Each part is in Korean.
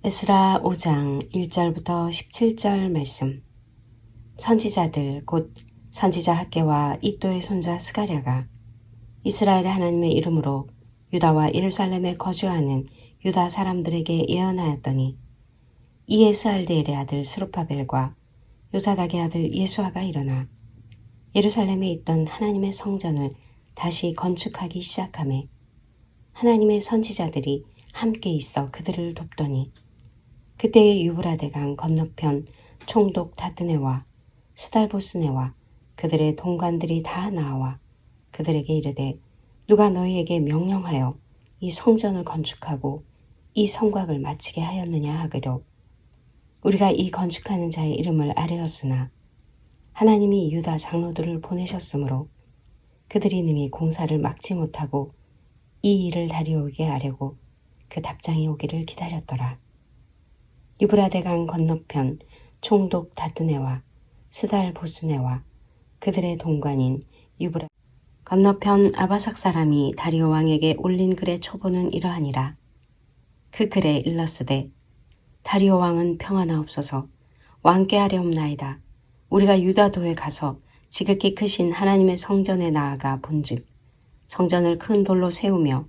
에스라 5장 1절부터 17절 말씀. 선지자들 곧 선지자 학개와 이또의 손자 스가랴가 이스라엘의 하나님의 이름으로 유다와 예루살렘에 거주하는 유다 사람들에게 예언하였더니 이에스알디엘의 아들 스룹바벨과 요사닥의 아들 예수아가 일어나 예루살렘에 있던 하나님의 성전을 다시 건축하기 시작하매 하나님의 선지자들이 함께 있어 그들을 돕더니 그때의 유브라데강 건너편 총독 다드네와 스달보스네와 그들의 동관들이 다 나와 그들에게 이르되 누가 너희에게 명령하여 이 성전을 건축하고 이 성곽을 마치게 하였느냐 하기로 우리가 이 건축하는 자의 이름을 아뢰었으나 하나님이 유다 장로들을 보내셨으므로 그들이 능히 공사를 막지 못하고 이 일을 다리오게 하려고 그 답장이 오기를 기다렸더라. 유브라데강 건너편 총독 다드네와 스달보스네와 그들의 동관인 유브라 건너편 아바삭 사람이 다리오 왕에게 올린 글의 초보는 이러하니라. 그 글에 일렀으되 다리오 왕은 평안하옵소서. 왕께 하려옵나이다. 우리가 유다도에 가서 지극히 크신 하나님의 성전에 나아가 본즉 성전을 큰 돌로 세우며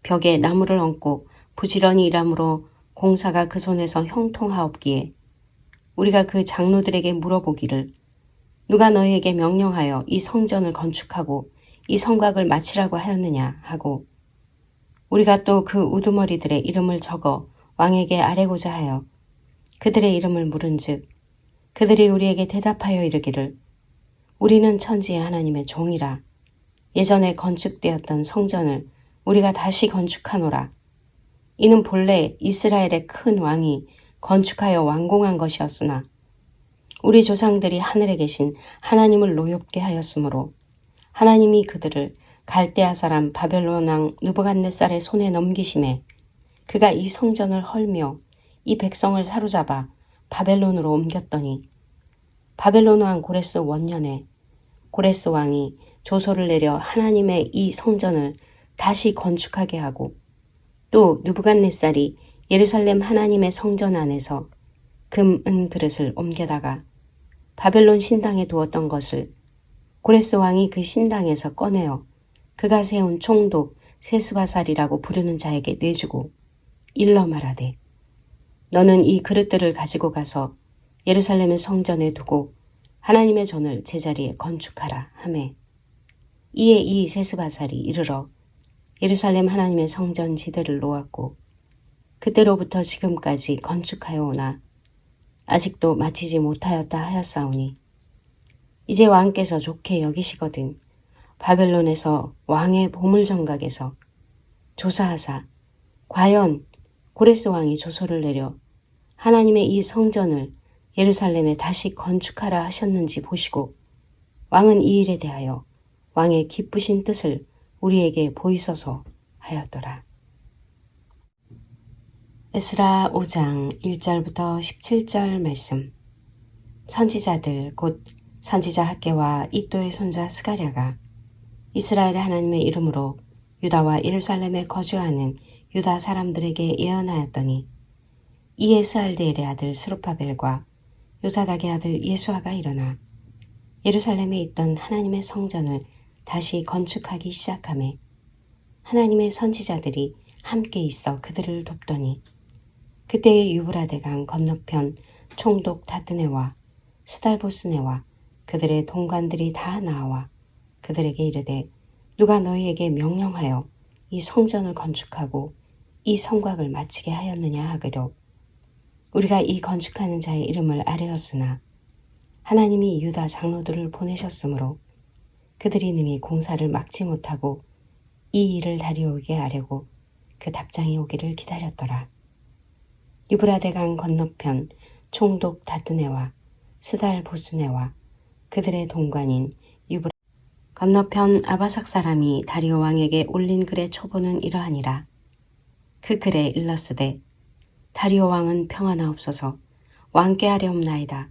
벽에 나무를 얹고 부지런히 일함으로 공사가 그 손에서 형통하옵기에 우리가 그 장로들에게 물어보기를 누가 너희에게 명령하여 이 성전을 건축하고 이 성곽을 마치라고 하였느냐 하고 우리가 또 그 우두머리들의 이름을 적어 왕에게 아뢰고자 하여 그들의 이름을 물은즉 그들이 우리에게 대답하여 이르기를 우리는 천지의 하나님의 종이라 예전에 건축되었던 성전을 우리가 다시 건축하노라. 이는 본래 이스라엘의 큰 왕이 건축하여 완공한 것이었으나 우리 조상들이 하늘에 계신 하나님을 노엽게 하였으므로 하나님이 그들을 갈대아 사람 바벨론 왕 느부갓네살의 손에 넘기심에 그가 이 성전을 헐며 이 백성을 사로잡아 바벨론으로 옮겼더니 바벨론 왕 고레스 원년에 고레스 왕이 조서를 내려 하나님의 이 성전을 다시 건축하게 하고 또 느부갓네살이 예루살렘 하나님의 성전 안에서 금, 은 그릇을 옮겨다가 바벨론 신당에 두었던 것을 고레스 왕이 그 신당에서 꺼내어 그가 세운 총독 세스바살이라고 부르는 자에게 내주고 일러 말하되 너는 이 그릇들을 가지고 가서 예루살렘의 성전에 두고 하나님의 전을 제자리에 건축하라 하매 이에 이 세스바살이 이르러 예루살렘 하나님의 성전 지대를 놓았고 그때로부터 지금까지 건축하여 오나 아직도 마치지 못하였다 하였사오니 이제 왕께서 좋게 여기시거든 바벨론에서 왕의 보물정각에서 조사하사 과연 고레스 왕이 조서를 내려 하나님의 이 성전을 예루살렘에 다시 건축하라 하셨는지 보시고 왕은 이 일에 대하여 왕의 기쁘신 뜻을 우리에게 보이소서 하였더라. 에스라 5장 1절부터 17절 말씀. 선지자들 곧 선지자 학개와 이또의 손자 스가랴가 이스라엘의 하나님의 이름으로 유다와 예루살렘에 거주하는 유다 사람들에게 예언하였더니 이에스알디엘의 아들 스룹바벨과 요사닥의 아들 예수아가 일어나 예루살렘에 있던 하나님의 성전을 다시 건축하기 시작하매 하나님의 선지자들이 함께 있어 그들을 돕더니 그때의 유브라데강 건너편 총독 다드네와 스달보스네와 그들의 동관들이 다 나와 그들에게 이르되 누가 너희에게 명령하여 이 성전을 건축하고 이 성곽을 마치게 하였느냐 하기로 우리가 이 건축하는 자의 이름을 아뢰었으나 하나님이 유다 장로들을 보내셨으므로 그들이 능히 공사를 막지 못하고 이 일을 다리오게 하려고 그 답장이 오기를 기다렸더라. 유브라데강 건너편 총독 다드네와 스달보스네와 그들의 동관인 유브라 건너편 아바삭 사람이 다리오 왕에게 올린 글의 초보는 이러하니라. 그 글에 일렀으되 다리오 왕은 평안하옵소서. 왕께 하려옵나이다.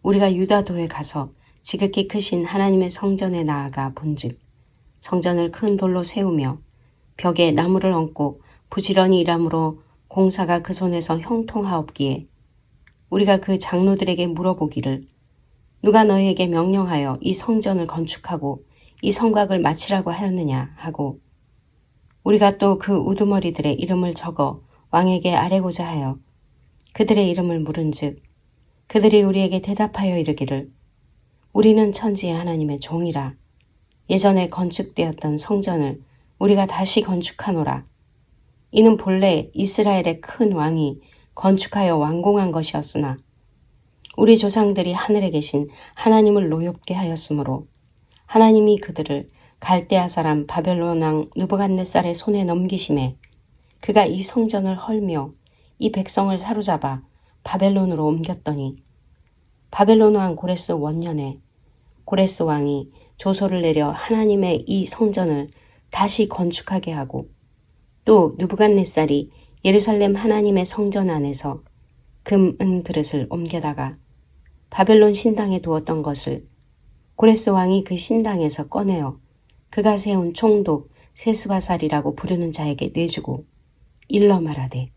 우리가 유다도에 가서 지극히 크신 하나님의 성전에 나아가 본즉 성전을 큰 돌로 세우며 벽에 나무를 얹고 부지런히 일함으로 공사가 그 손에서 형통하옵기에 우리가 그 장로들에게 물어보기를 누가 너희에게 명령하여 이 성전을 건축하고 이 성곽을 마치라고 하였느냐 하고 우리가 또 그 우두머리들의 이름을 적어 왕에게 아뢰고자 하여 그들의 이름을 물은즉 그들이 우리에게 대답하여 이르기를 우리는 천지의 하나님의 종이라 예전에 건축되었던 성전을 우리가 다시 건축하노라. 이는 본래 이스라엘의 큰 왕이 건축하여 완공한 것이었으나 우리 조상들이 하늘에 계신 하나님을 노엽게 하였으므로 하나님이 그들을 갈대아 사람 바벨론 왕 느부갓네살의 손에 넘기심에 그가 이 성전을 헐며 이 백성을 사로잡아 바벨론으로 옮겼더니 바벨론 왕 고레스 원년에 고레스 왕이 조서를 내려 하나님의 이 성전을 다시 건축하게 하고 또 느부갓네살이 예루살렘 하나님의 성전 안에서 금, 은 그릇을 옮겨다가 바벨론 신당에 두었던 것을 고레스 왕이 그 신당에서 꺼내어 그가 세운 총독 세스바살이라고 부르는 자에게 내주고 일러 말하되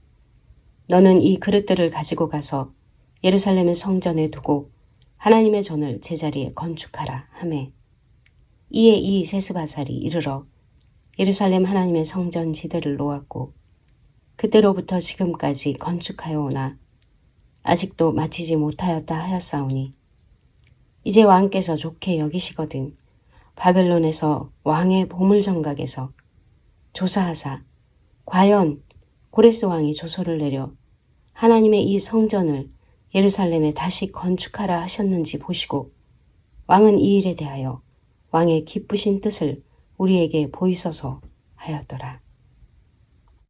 너는 이 그릇들을 가지고 가서 예루살렘의 성전에 두고 하나님의 전을 제자리에 건축하라 하매 이에 이 세스바살이 이르러 예루살렘 하나님의 성전 지대를 놓았고 그때로부터 지금까지 건축하여 오나 아직도 마치지 못하였다 하였사오니 이제 왕께서 좋게 여기시거든 바벨론에서 왕의 보물정각에서 조사하사 과연 고레스 왕이 조서를 내려 하나님의 이 성전을 예루살렘에 다시 건축하라 하셨는지 보시고 왕은 이 일에 대하여 왕의 기쁘신 뜻을 우리에게 보이소서 하였더라.